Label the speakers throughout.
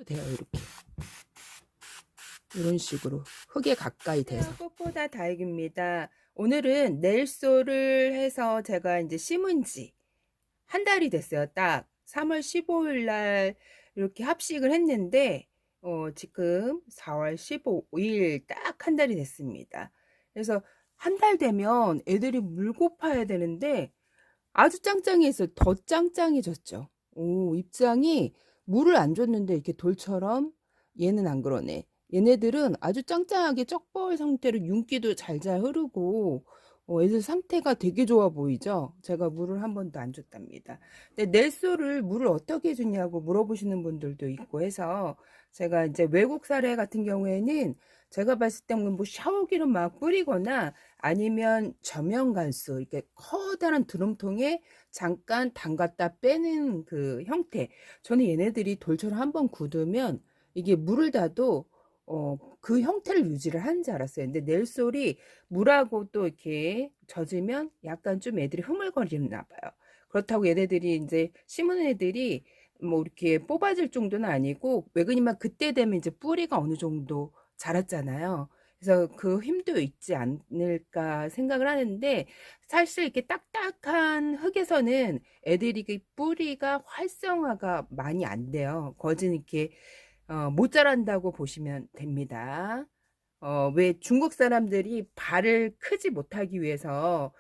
Speaker 1: 돼요. 이렇게 이런 식으로 흙에 가까이 돼서. 꽃보다 다육입니다. 오늘은 넬소를 해서 제가 이제 심은 지 한 달이 됐어요. 딱 3월 15일 날 이렇게 합식을 했는데 지금 4월 15일 딱 한 달이 됐습니다. 그래서 한 달 되면 애들이 물고 파야 되는데 아주 짱짱해서 더 짱짱해졌죠. 오, 입장이 물을 안 줬는데 이렇게 돌처럼. 얘는 안 그러네. 얘네들은 아주 짱짱하게 쩍벌 상태로 윤기도 잘잘 흐르고 애들 상태가 되게 좋아 보이죠. 제가 물을 한 번도 안 줬답니다. 근데 넬소를 물을 어떻게 해주냐고 물어보시는 분들도 있고 해서 제가 이제 외국 사례 같은 경우에는 제가 봤을 때는 뭐 샤워기를 막 뿌리거나 아니면 저면갈수 이렇게 커다란 드럼통에 잠깐 담갔다 빼는 그 형태. 저는 얘네들이 돌처럼 한번 굳으면 이게 물을 다도 그 형태를 유지를 하는 줄 알았어요. 근데 넬솔이 물하고 또 이렇게 젖으면 약간 좀 애들이 흐물거리나 봐요. 그렇다고 얘네들이 이제 심은 애들이 뭐 이렇게 뽑아질 정도는 아니고 왜 그러냐면 그때 되면 이제 뿌리가 어느 정도 자랐잖아요. 그래서 그 힘도 있지 않을까 생각을 하는데 사실 이렇게 딱딱한 흙에서는 애들이 그 뿌리가 활성화가 많이 안 돼요. 거진 이렇게 못 자란다고 보시면 됩니다. 왜 중국 사람들이 발을 크지 못하기 위해서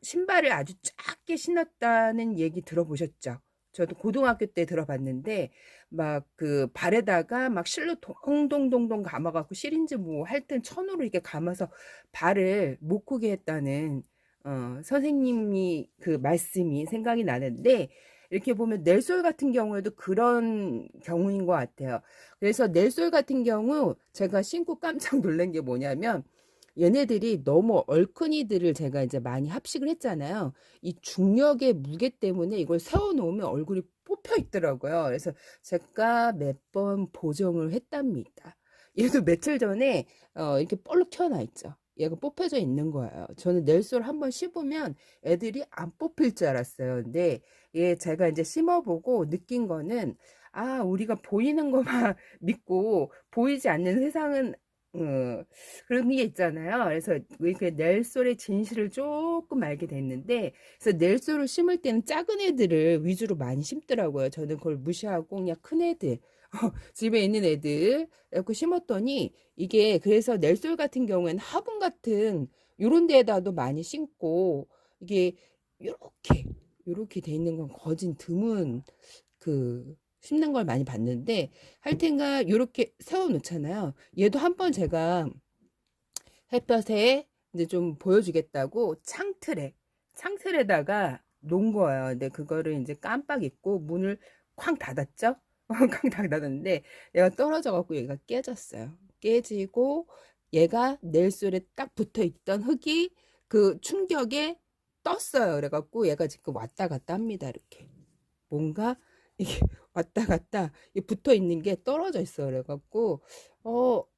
Speaker 1: 신발을 아주 작게 신었다는 얘기 들어보셨죠? 저도 고등학교 때 들어봤는데 막 그 발에다가 막 실로 동동동동 감아갖고 실인지 뭐 하여튼 천으로 이렇게 감아서 발을 못 크게 했다는 선생님이 그 말씀이 생각이 나는데 이렇게 보면 넬솔 같은 경우에도 그런 경우인 것 같아요. 그래서 넬솔 같은 경우 제가 신고 깜짝 놀란 게 뭐냐면 얘네들이 너무 얼큰이들을 제가 이제 많이 합식을 했잖아요. 이 중력의 무게 때문에 이걸 세워놓으면 얼굴이 뽑혀 있더라고요. 그래서 제가 몇 번 보정을 했답니다. 얘도 며칠 전에 이렇게 볼록 튀어나 있죠. 얘가 뽑혀져 있는 거예요. 저는 넬솔 한번 씹으면 애들이 안 뽑힐 줄 알았어요. 근데 얘 제가 이제 심어보고 느낀 거는 아, 우리가 보이는 것만 믿고 보이지 않는 세상은 그런 게 있잖아요. 그래서 이렇게 넬솔의 진실을 조금 알게 됐는데, 그래서 넬솔을 심을 때는 작은 애들을 위주로 많이 심더라고요. 저는 그걸 무시하고 그냥 큰 애들, 집에 있는 애들 이렇게 심었더니 이게 그래서 넬솔 같은 경우에는 화분 같은 요런 데에다도 많이 심고 이게 요렇게 요렇게 돼 있는 건 거진 드문 그 심는 걸 많이 봤는데 하여튼가 요렇게 세워 놓잖아요. 얘도 한번 제가 햇볕에 이제 좀 보여주겠다고 창틀에다가 놓은 거예요. 근데 그거를 이제 깜빡 잊고 문을 쾅 닫았죠. 쾅 닫았는데 얘가 떨어져 갖고 얘가 깨졌어요. 깨지고 얘가 넬솔에 딱 붙어 있던 흙이 그 충격에 떴어요. 그래갖고 얘가 지금 왔다 갔다 합니다. 이렇게 뭔가 이게 왔다 갔다 붙어 있는 게 떨어져 있어. 그래갖고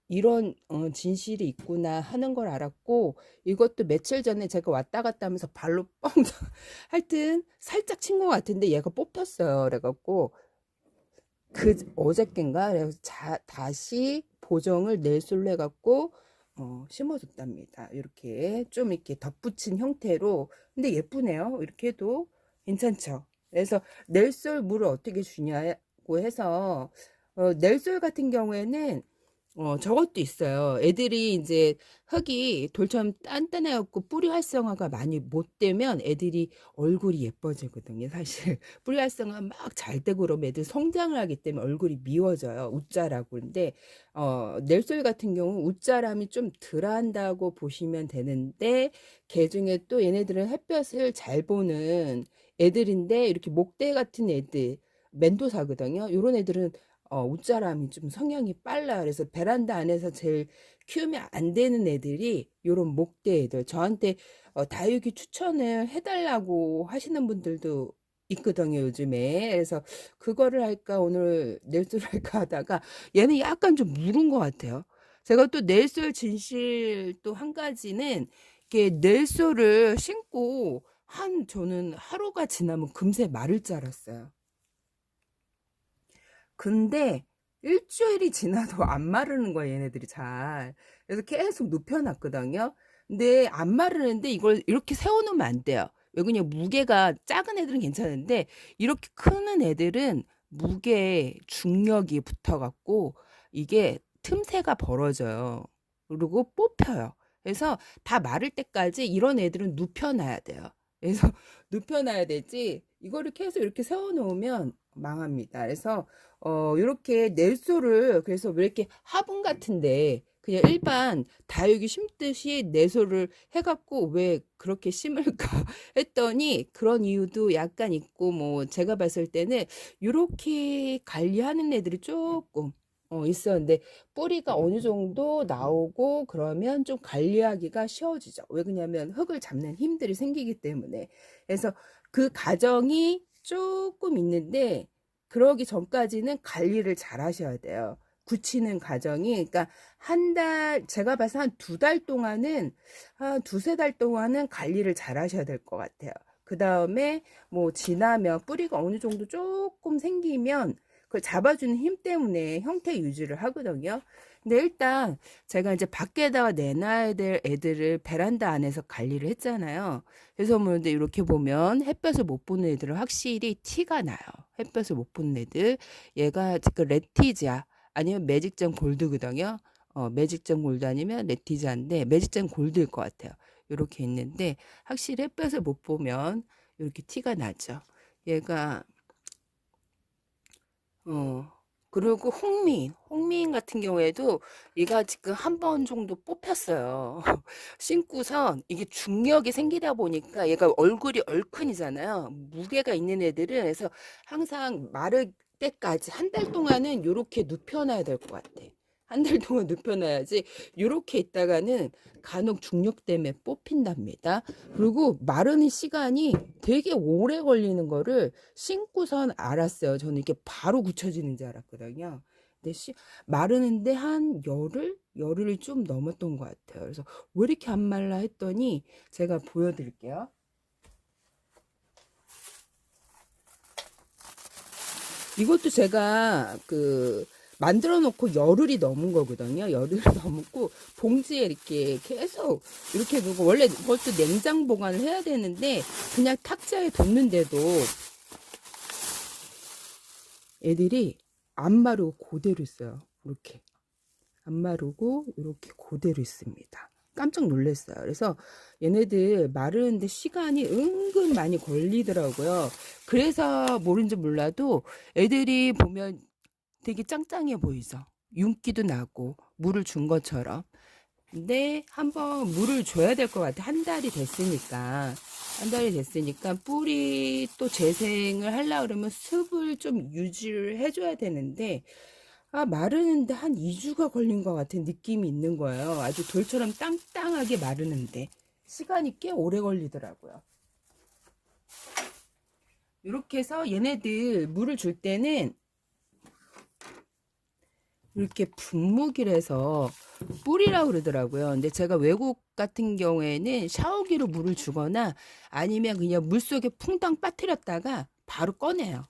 Speaker 1: 이런 진실이 있구나 하는 걸 알았고 이것도 며칠 전에 제가 왔다 갔다 하면서 발로 뻥 하여튼 살짝 친 것 같은데 얘가 뽑혔어요. 그래갖고 그 어저껜가 그래서 다시 보정을 넬솔로 해갖고 심어줬답니다. 이렇게 좀 이렇게 덧붙인 형태로. 근데 예쁘네요. 이렇게 해도 괜찮죠. 그래서 넬솔 물을 어떻게 주냐고 해서 넬솔 같은 경우에는 저것도 있어요. 애들이 이제 흙이 돌처럼 단단해갖고 뿌리 활성화가 많이 못 되면 애들이 얼굴이 예뻐지거든요. 사실 뿌리 활성화 막 잘 되고 그러면 애들 성장을 하기 때문에 얼굴이 미워져요. 웃자라고. 근데 넬솔 같은 경우 웃자람이 좀 덜한다고 보시면 되는데 걔 중에 또 얘네들은 햇볕을 잘 보는 애들인데 이렇게 목대 같은 애들 멘도사거든요. 요런 애들은 웃자람이 좀 성향이 빨라요. 그래서 베란다 안에서 제일 키우면 안 되는 애들이 요런 목대 애들. 저한테 다육이 추천을 해달라고 하시는 분들도 있거든요, 요즘에. 그래서 그거를 할까, 오늘 넬솔 할까 하다가 얘는 약간 좀 무른 것 같아요. 제가 또 넬솔 진실 또 한 가지는 이게 넬솔을 신고 저는 하루가 지나면 금세 마를 줄 알았어요. 근데 일주일이 지나도 안 마르는 거예요, 얘네들이 잘. 그래서 계속 눕혀놨거든요. 근데 안 마르는데 이걸 이렇게 세워놓으면 안 돼요. 왜 그냥 무게가 작은 애들은 괜찮은데 이렇게 크는 애들은 무게 중력이 붙어갖고 이게 틈새가 벌어져요. 그리고 뽑혀요. 그래서 다 마를 때까지 이런 애들은 눕혀놔야 돼요. 그래서 눕혀놔야 되지 이거를 계속 이렇게 세워놓으면 망합니다. 그래서 요렇게 넬소를 그래서 왜 이렇게 화분 같은데 그냥 일반 다육이 심듯이 내소를 해갖고 왜 그렇게 심을까 했더니 그런 이유도 약간 있고 뭐 제가 봤을 때는 요렇게 관리하는 애들이 조금 있었는데 뿌리가 어느 정도 나오고 그러면 좀 관리하기가 쉬워지죠. 왜 그러냐면 흙을 잡는 힘들이 생기기 때문에. 그래서 그 과정이 조금 있는데 그러기 전까지는 관리를 잘 하셔야 돼요. 굳히는 과정이 그러니까 한 달 제가 봐서 한 두 달 동안은 한 두세 달 동안은 관리를 잘 하셔야 될 것 같아요. 그 다음에 뭐 지나면 뿌리가 어느 정도 조금 생기면 그걸 잡아주는 힘 때문에 형태 유지를 하거든요. 근데 일단 제가 이제 밖에다가 내놔야 될 애들을 베란다 안에서 관리를 했잖아요. 그래서 뭐 근데 이렇게 보면 햇볕을 못 보는 애들은 확실히 티가 나요. 햇볕을 못 보는 애들. 얘가 그 레티지아 아니면 매직점 골드거든요. 매직점 골드 아니면 레티지아인데 매직점 골드일 것 같아요. 이렇게 있는데 확실히 햇볕을 못 보면 이렇게 티가 나죠. 얘가 어, 그리고 홍미인 같은 경우에도 얘가 지금 한 번 정도 뽑혔어요. 신고선 이게 중력이 생기다 보니까 얘가 얼굴이 얼큰이잖아요. 무게가 있는 애들은 그래서 항상 마를 때까지 한 달 동안은 요렇게 눕혀놔야 될 것 같아. 한 달 동안 눕혀놔야지 요렇게 있다가는 간혹 중력 때문에 뽑힌답니다. 그리고 마르는 시간이 되게 오래 걸리는 거를 신고선 알았어요. 저는 이게 바로 굳혀지는 줄 알았거든요. 근데 마르는데 한 열흘이 좀 넘었던 것 같아요. 그래서 왜 이렇게 안 말라 했더니 제가 보여드릴게요. 이것도 제가 만들어 놓고 열흘이 넘은 거거든요. 열흘이 넘었고 봉지에 이렇게 계속 이렇게 두고 원래 이것도 냉장 보관을 해야 되는데 그냥 탁자에 뒀는데도 애들이 안 마르고 그대로 있어요. 이렇게 안 마르고 이렇게 그대로 있습니다. 깜짝 놀랐어요. 그래서 얘네들 마르는데 시간이 은근 많이 걸리더라고요. 그래서 모른지 몰라도 애들이 보면 되게 짱짱해 보이죠. 윤기도 나고 물을 준 것처럼. 근데 한번 물을 줘야 될 것 같아. 한 달이 됐으니까. 한 달이 됐으니까 뿌리 또 재생을 하려고 그러면 습을 좀 유지를 해줘야 되는데 마르는데 한 2주가 걸린 것 같은 느낌이 있는 거예요. 아주 돌처럼 땅땅하게 마르는데 시간이 꽤 오래 걸리더라고요. 이렇게 해서 얘네들 물을 줄 때는 이렇게 분무기를 해서 뿌리라고 그러더라고요. 근데 제가 외국 같은 경우에는 샤워기로 물을 주거나 아니면 그냥 물속에 풍덩 빠뜨렸다가 바로 꺼내요.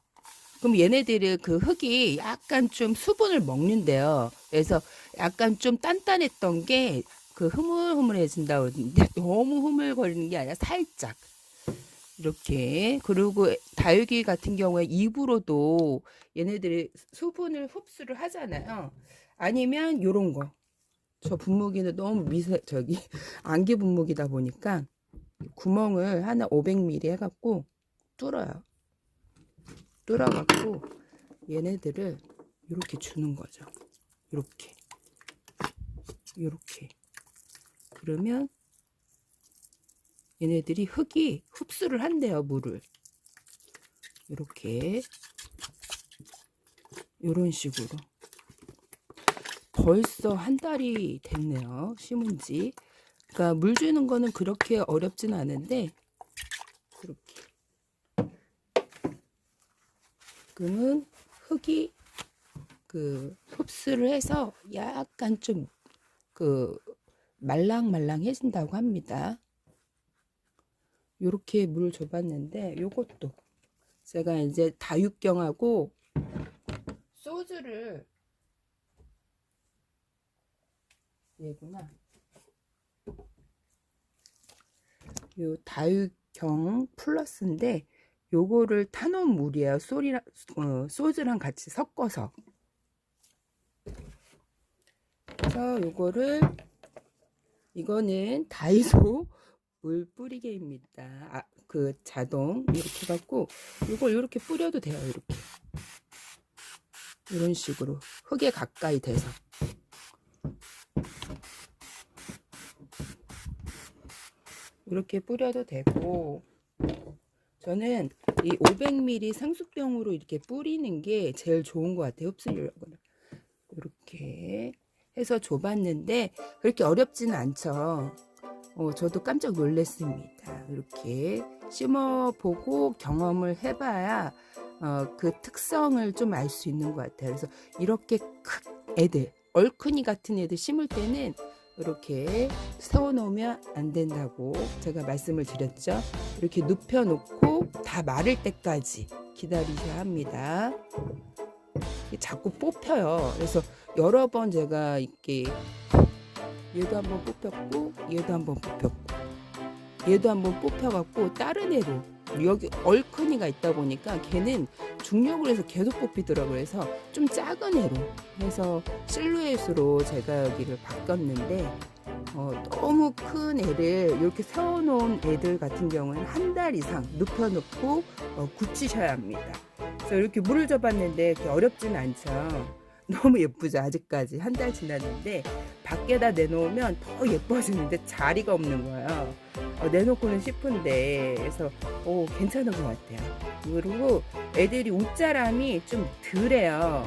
Speaker 1: 그럼 얘네들은 그 흙이 약간 좀 수분을 먹는데요. 그래서 약간 좀 단단했던 게 그 흐물흐물해진다고 그러는데 너무 흐물거리는 게 아니라 살짝 이렇게. 그리고 다육이 같은 경우에 입으로도 얘네들이 수분을 흡수를 하잖아요. 아니면 요런 거. 저 분무기는 너무 안개 분무기다 보니까 구멍을 하나 500ml 해갖고 뚫어요. 뚫어갖고 얘네들을 이렇게 주는 거죠. 이렇게. 이렇게. 그러면 얘네들이 흙이 흡수를 한대요, 물을. 이렇게. 이런 식으로. 벌써 한 달이 됐네요. 심은 지. 그러니까 물 주는 거는 그렇게 어렵진 않은데 그렇게. 그러면 흙이 흡수를 해서 약간 좀 말랑말랑해진다고 합니다. 요렇게 물을 줘봤는데 요것도 제가 이제 다육경하고 소주를 얘구나. 요 다육경 플러스인데 요거를 타놓은 물이에요. 소주랑 같이 섞어서. 그래서 요거를, 이거는 다이소 물 뿌리개입니다. 그 자동 이렇게 갖고 이걸 이렇게 뿌려도 돼요. 이렇게 이런 식으로 흙에 가까이 대서 이렇게 뿌려도 되고, 저는 이 500ml 상수병으로 이렇게 뿌리는 게 제일 좋은 것 같아요. 흡수력은 이렇게 해서 줘봤는데 그렇게 어렵지는 않죠. 저도 깜짝 놀랐습니다. 이렇게 심어보고 경험을 해봐야 그 특성을 좀 알 수 있는 것 같아요. 그래서 이렇게 큰 애들, 얼큰이 같은 애들 심을 때는 이렇게 세워놓으면 안 된다고 제가 말씀을 드렸죠. 이렇게 눕혀놓고 다 마를 때까지 기다리셔야 합니다. 자꾸 뽑혀요. 그래서 여러 번 제가 이렇게 얘도 한번 뽑혔고 얘도 한번 뽑혔고 얘도 한번 뽑혀갖고 다른 애로, 여기 얼큰이가 있다 보니까 걔는 중력을 해서 계속 뽑히더라고요. 그래서 좀 작은 애로 해서 실루엣으로 제가 여기를 바꿨는데 너무 큰 애를 이렇게 세워놓은 애들 같은 경우는 한 달 이상 눕혀놓고 굳히셔야 합니다. 그래서 이렇게 물을 줘봤는데 그렇게 어렵지는 않죠. 너무 예쁘죠. 아직까지 한 달 지났는데 밖에다 내놓으면 더 예뻐지는데 자리가 없는 거예요. 내놓고는 싶은데, 그래서 괜찮은 것 같아요. 그리고 애들이 웃자람이 좀 덜해요.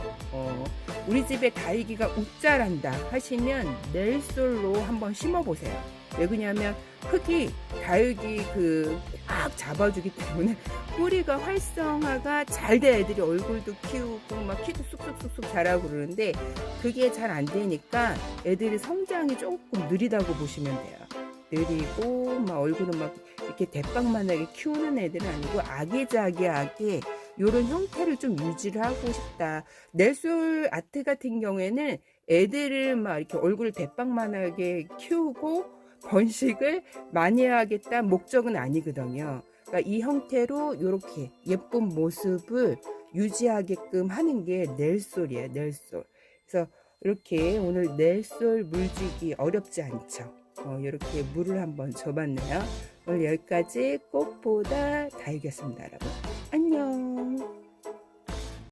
Speaker 1: 우리 집에 다육이가 웃자란다 하시면 넬솔로 한번 심어보세요. 왜 그러냐면 흙이 다육이 꽉 잡아주기 때문에 뿌리가 활성화가 잘 돼. 애들이 얼굴도 키우고 막 키도 쑥쑥쑥쑥 자라고 그러는데 그게 잘 안 되니까 애들이 성장이 조금 느리다고 보시면 돼요. 느리고 막 얼굴은 막 이렇게 대빵만하게 키우는 애들은 아니고 아기자기하게 이런 형태를 좀 유지를 하고 싶다. 넬솔 아트 같은 경우에는 애들을 막 이렇게 얼굴을 대빵만하게 키우고 번식을 많이 하겠다 목적은 아니거든요. 그러니까 이 형태로 이렇게 예쁜 모습을 유지하게끔 하는 게 넬솔이에요. 넬솔. 그래서 이렇게 오늘 넬솔 물주기 어렵지 않죠. 이렇게 물을 한번 줘봤네요. 오늘 여기까지 꽃보다 다육이었습니다, 여러분.